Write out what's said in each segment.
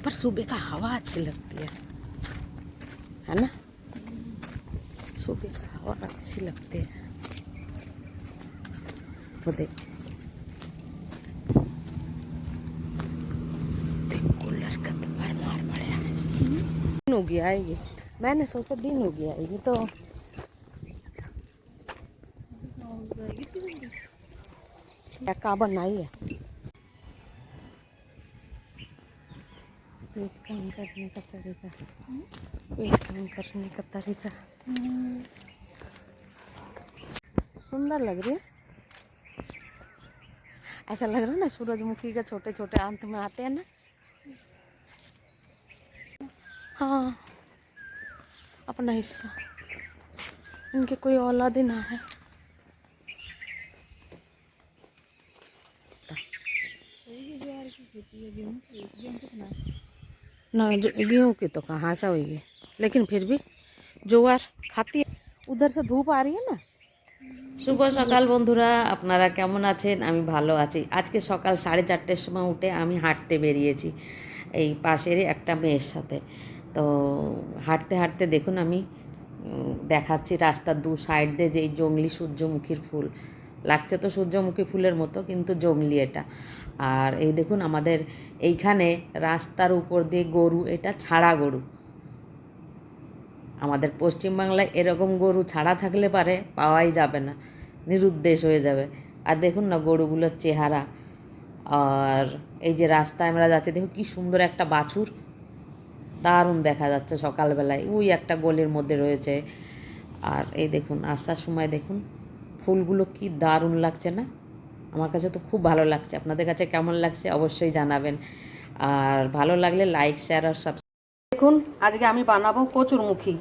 पर सुबह का हवा अच्छी लगती है ना। सुबह का हवा अच्छी लगती है। वो देख कूलर का तो भरमार पड़े। दिन हो गया है ये, मैंने सोचा दिन हो गया है ये तो क्या बनाई है। पेट कम करने का तरीका, पेट कम करने का तरीका सुंदर लग रही है। ऐसा लग रहा है ना सूरजमुखी के छोटे छोटे अंत में आते हैं ना। हाँ अपना हिस्सा, इनके कोई औलाद ही ना है। ना गेहूँ की तो कहाँ से होगी, लेकिन फिर भी জোয়ার খাতি उधर से धूप आ रही है ना। শুভ সকাল বন্ধুরা, আপনারা কেমন আছেন? আমি ভালো আছি। আজকে সকাল 4:30টার সময় উঠে আমি হাঁটতে বেরিয়েছি এই পাশেরই একটা মেয়ের সাথে। তো হাঁটতে হাঁটতে দেখুন আমি দেখাচ্ছি রাস্তার দু সাইড দিয়ে যে এই জংলি সূর্যমুখীর ফুল লাগছে, তো সূর্যমুখী ফুলের মতো কিন্তু জংলি এটা। আর এই দেখুন আমাদের এইখানে রাস্তার উপর দিয়ে গরু, এটা ছাড়া গরু। আমাদের পশ্চিমবাংলায় এরকম গরু ছাড়া থাকলে পারে পাওয়াই যাবে না, নিরুদ্দেশ হয়ে যাবে। আর দেখুন না গরুগুলোর চেহারা। আর এই যে রাস্তায় আমরা যাচ্ছি, দেখুন কি সুন্দর একটা বাছুর, দারুণ দেখা যাচ্ছে সকালবেলায়, ওই একটা গলির মধ্যে রয়েছে। আর এই দেখুন আসার সময় দেখুন ফুলগুলো কি দারুণ লাগছে না? আমার কাছে তো খুব ভালো লাগছে। আপনাদের কাছে কেমন লাগছে অবশ্যই জানাবেন। আর ভালো লাগলে লাইক শেয়ার আর সাবস্ক্রাইব। দেখুন আজকে আমি বানাবো কচুরমুখী।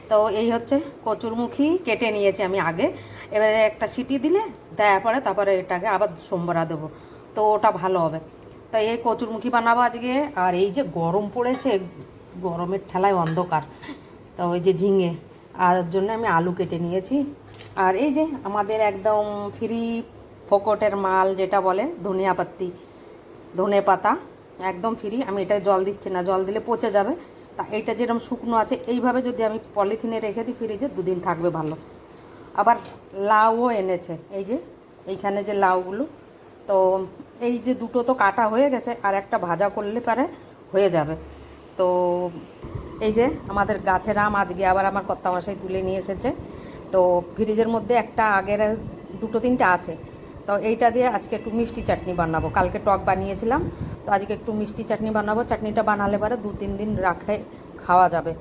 তো এই হচ্ছে কচুরমুখী, কেটে নিয়েছি আমি আগে। এবারে একটা সিটি দিলে দেওয়ার পরে তারপরে এটাকে আবার সোমবারা দেবো, তো ওটা ভালো হবে। তো এই কচুরমুখী বানাবো আজকে। আর এই যে গরম পড়েছে, গরমের ঠেলায় অন্ধকার, তো ওই যে ঝিঙে আর জন্য আমি আলু কেটে নিয়েছি। আর এই যে আমাদের একদম ফ্রি ফোকটের মাল যেটা বলে ধনিয়া পাত্তি, ধনে পাতা একদম ফ্রি। আমি এটা জল দিচ্ছি না, জল দিলে পচে যাবে। তা এইটা যেরকম শুকনো আছে এইভাবে যদি আমি পলিথিনে রেখে দিই ফ্রিজে, দুদিন থাকবে ভালো। আবার লাউও এনেছে, এই যে এইখানে যে লাউগুলো, তো এই যে দুটো তো কাটা হয়ে গেছে, আর একটা ভাজা করলে পারে হয়ে যাবে। তো এই যে আমাদের গাছের আম আজকে আবার আমার কর্তামশাই তুলে নিয়ে এসেছে। তো ফ্রিজের মধ্যে একটা আগের দুটো তিনটা আছে। তো এইটা দিয়ে আজকে একটু মিষ্টি চাটনি বানাবো। কালকে টক বানিয়েছিলাম, তো আজকে একটু মিষ্টি চাটনি বানাবো। চাটনিটা বানালে পরে 2-3 দিন রাখে খাওয়া যাবে।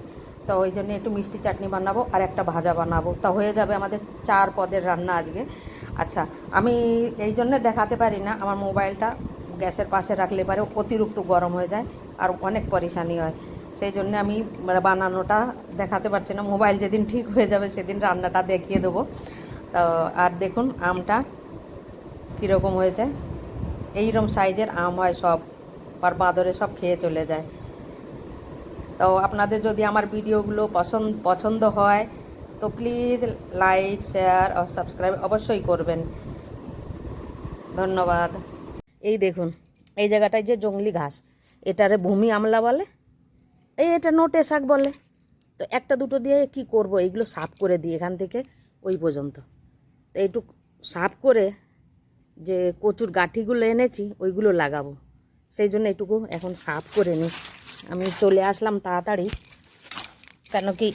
তো ওই জন্য একটু মিষ্টি চাটনি বানাবো আর একটা ভাজা বানাবো, তা হয়ে যাবে আমাদের 4 পদের রান্না আজকে। আচ্ছা, আমি এই জন্য দেখাতে পারি না, আমার মোবাইলটা গ্যাসের পাশে রাখলে পরে অতিরিক্ত গরম হয়ে যায় আর অনেক পরেশানি হয়। সেই জন্য আমি বানানোটা দেখাতে পারছি না। মোবাইল যেদিন ঠিক হয়ে যাবে সেদিন রান্নাটা দেখিয়ে দেবো। তো আর দেখুন আমটা কীরকম হয়েছে। এইরকম সাইজের আম হয় সব, আর বাঁদরে সব খেয়ে চলে যায়। তো আপনাদের যদি আমার ভিডিওগুলো পছন্দ হয় তো প্লিজ লাইক শেয়ার আর সাবস্ক্রাইব অবশ্যই করবেন। ধন্যবাদ। এই দেখুন এই জায়গাটায় যে জংলি ঘাস, এটারে ভূমি আমলা বলে, এটা নোটে শাক বলে। তো একটা দুটো দিয়ে কি করব, এইগুলো সাফ করে দিই এখান থেকে ওই পর্যন্ত। তো এইটুকু সাফ করে যে কচুর গাঁঠিগুলো এনেছি ওইগুলো লাগাবো, সেই জন্য এইটুকু এখন সাফ করে নিই। আমি চলে আসলাম তাড়াতাড়ি, কেন কি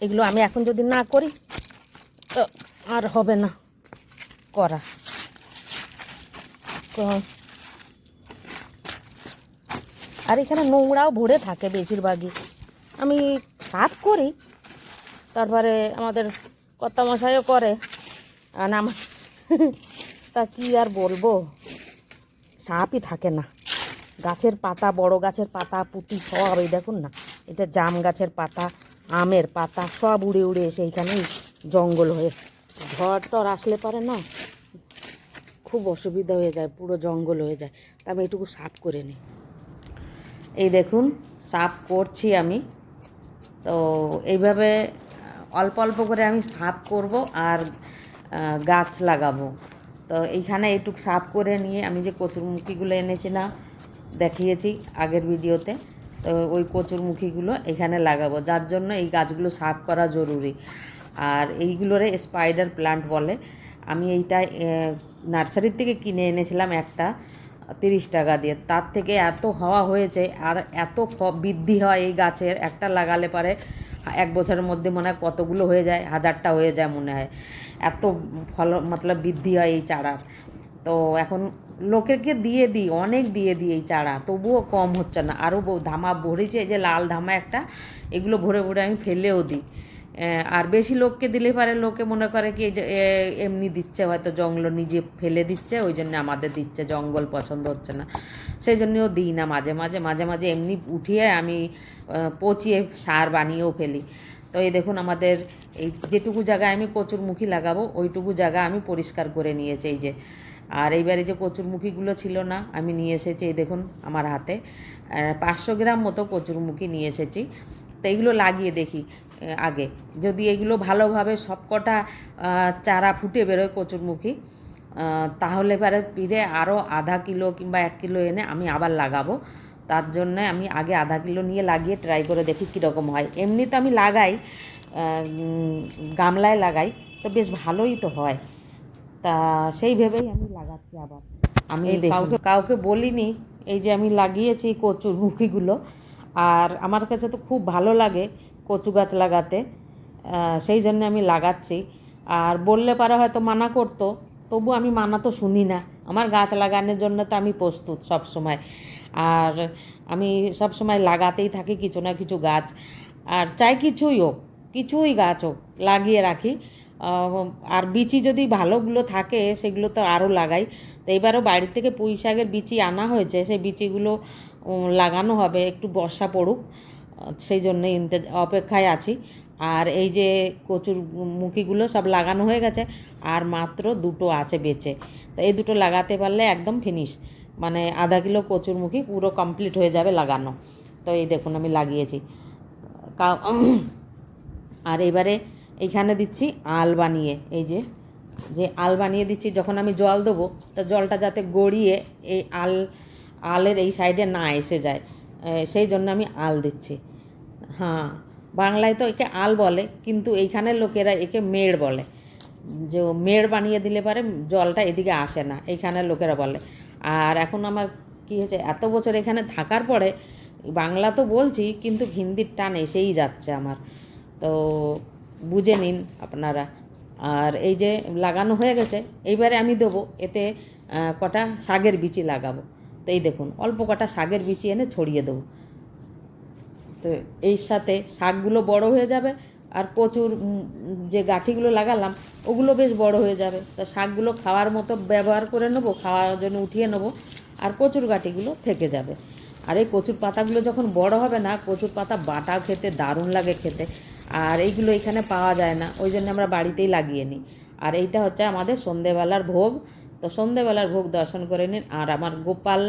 এগুলো আমি এখন যদি না করি তো আর হবে না করা। তো আর এখানে নোংরাও ভরে থাকে বেশিরভাগই, আমি সাফ করি, তারপরে আমাদের কর্তামশাইও করে। আর আমার তা কি আর বলবো, সাপই থাকে না। গাছের পাতা, বড় গাছের পাতা পুঁতি সব, এই দেখুন না, এটা জাম গাছের পাতা, আমের পাতা সব উড়ে উড়ে এসে এইখানেই জঙ্গল হয়ে, ঝড় টর আসলে পারে না খুব অসুবিধা হয়ে যায়, পুরো জঙ্গল হয়ে যায়। তা আমি এটুকু সাফ করে নিই। এই দেখুন সাফ করছি আমি। তো এইভাবে অল্প অল্প করে আমি সাফ করব আর গাছ লাগাবো। তো এইখানে এইটুকু সাফ করে নিয়ে আমি যে কচুরমুখীগুলো এনেছি না, দেখিয়েছি আগের ভিডিওতে। তো ওই কচুরমুখীগুলো এখানে লাগাবো, যার জন্য এই গাছগুলো সাফ করা জরুরি। আর এইগুলোরে স্পাইডার প্লান্ট বলে। আমি এইটা নার্সারির থেকে কিনে এনেছিলাম একটা 30 টাকা দিয়ে। তার থেকে এত হওয়া হয়েছে আর এত বৃদ্ধি হয় এই গাছের, একটা লাগালে পারে 1 বছরের মধ্যে মনে হয় কতগুলো হয়ে যায়, 1000টা হয়ে যায় মনে হয়। এত ফল মতলব বৃদ্ধি হয় এই চারার। তো এখন লোকেরকে দিয়ে দিই, অনেক দিয়ে দিই এই চারা, তবুও কম হচ্ছে না। আরও ধামা ভরেছে, এই যে লাল ধামা একটা, এগুলো ভরে ভরে আমি ফেলেও দিই। আর বেশি লোককে দিলে পারে লোকে মনে করে কি যে এমনি দিচ্ছে, হয়তো জঙ্গল নিজে ফেলে দিচ্ছে, ওই জন্য আমাদের দিচ্ছে, জঙ্গল পছন্দ হচ্ছে না, সেই জন্যও দিই না। মাঝে মাঝে মাঝে মাঝে এমনি উঠিয়ে আমি পচিয়ে সার বানিয়েও ফেলি। তো এই দেখুন আমাদের এই যেটুকু জায়গায় আমি কচুরমুখী লাগাবো ওইটুকু জায়গা আমি পরিষ্কার করে নিয়েছি এই যে। আর এইবারে যে কচুরমুখীগুলো ছিল না, আমি নিয়ে এসেছি এই দেখুন আমার হাতে 500 গ্রাম মতো কচুরমুখী নিয়ে এসেছি। তো এইগুলো লাগিয়ে দেখি আগে, যদি এগুলো ভালোভাবে সবকটা চারা ফুটে বেরোয় কচুরমুখী, তাহলে পরে পিঠে আরও আধা কিলো কিংবা 1 কিলো এনে আমি আবার লাগাবো। তার জন্যে আমি আগে আধা কিলো নিয়ে লাগিয়ে ট্রাই করে দেখি কীরকম হয়। এমনি তো আমি লাগাই, গামলায় লাগাই, তো বেশ ভালোই তো হয়। তা সেই ভেবেই আমি লাগাচ্ছি আবার। আমি কাউকে কাউকে বলিনি এই যে আমি লাগিয়েছি কচুরমুখীগুলো। আর আমার কাছে তো খুব ভালো লাগে কচু গাছ লাগাতে, সেই জন্য আমি লাগাচ্ছি। আর বললে পারে হয়তো মানা করতো, তবু আমি মানা তো শুনি না। আমার গাছ লাগানোর জন্য তো আমি প্রস্তুত সব সময়। আর আমি সব সময় লাগাতেই থাকি কিছু না কিছু গাছ। আর চাই কিছুই হোক, কিছুই গাছ হোক, লাগিয়ে রাখি। আর বিচি যদি ভালোগুলো থাকে সেগুলো তো আরও লাগাই। তো এবারও বাড়ির থেকে পুঁই শাকের বিচি আনা হয়েছে, সেই বিচিগুলো লাগানো হবে, একটু বর্ষা পড়ুক সেই জন্য অপেক্ষায় আছি। আর এই যে কচুরমুখীগুলো সব লাগানো হয়ে গেছে, আর মাত্র 2টো আছে বেঁচে। তো এই 2টো লাগাতে পারলে একদম ফিনিশ, মানে আধা কিলো কচুরমুখী পুরো কমপ্লিট হয়ে যাবে লাগানো। তো এই দেখুন আমি লাগিয়েছি। আর এবারে এইখানে দিচ্ছি আল বানিয়ে, এই যে যে আল বানিয়ে দিচ্ছি, যখন আমি জল দেবো তো জলটা যাতে গড়িয়ে এই আলের এই সাইডে না এসে যায়, সেই জন্য আমি আল দিচ্ছি। হ্যাঁ, বাংলায় তো একে আল বলে, কিন্তু এইখানের লোকেরা একে মেড় বলে। যে মেড় বানিয়ে দিলে পারে জলটা এদিকে আসে না, এইখানের লোকেরা বলে। আর এখন আমার কী হয়েছে, এত বছর এখানে থাকার পরে বাংলা তো বলছি, কিন্তু হিন্দির টান এসেই যাচ্ছে আমার। তো বুঝে নিন আপনারা। আর এই যে লাগানো হয়ে গেছে, এইবারে আমি দেবো এতে কটা শাকের বিচি লাগাবো। তো এই দেখুন অল্প কটা শাকের বিচি এনে ছড়িয়ে দেবো। তো এই সাথে শাকগুলো বড় হয়ে যাবে, আর কচুর যে গাঁঠিগুলো লাগালাম ওগুলো বেশ বড় হয়ে যাবে। তো শাকগুলো খাওয়ার মতো ব্যবহার করে নেবো, খাওয়ার জন্য উঠিয়ে নেবো, আর কচুর গাঁঠিগুলো থেকে যাবে। আর এই কচুর পাতাগুলো যখন বড় হবে না, কচুর পাতা বাটা খেতে দারুণ লাগে খেতে। আর এইগুলো এখানে পাওয়া যায় না, ওই জন্য আমরা বাড়িতেই লাগিয়ে নিই। আর এইটা হচ্ছে আমাদের সন্ধেবেলার ভোগ। তো সন্ধেবেলার ভোগ দর্শন করে নিন। আর আমার গোপাল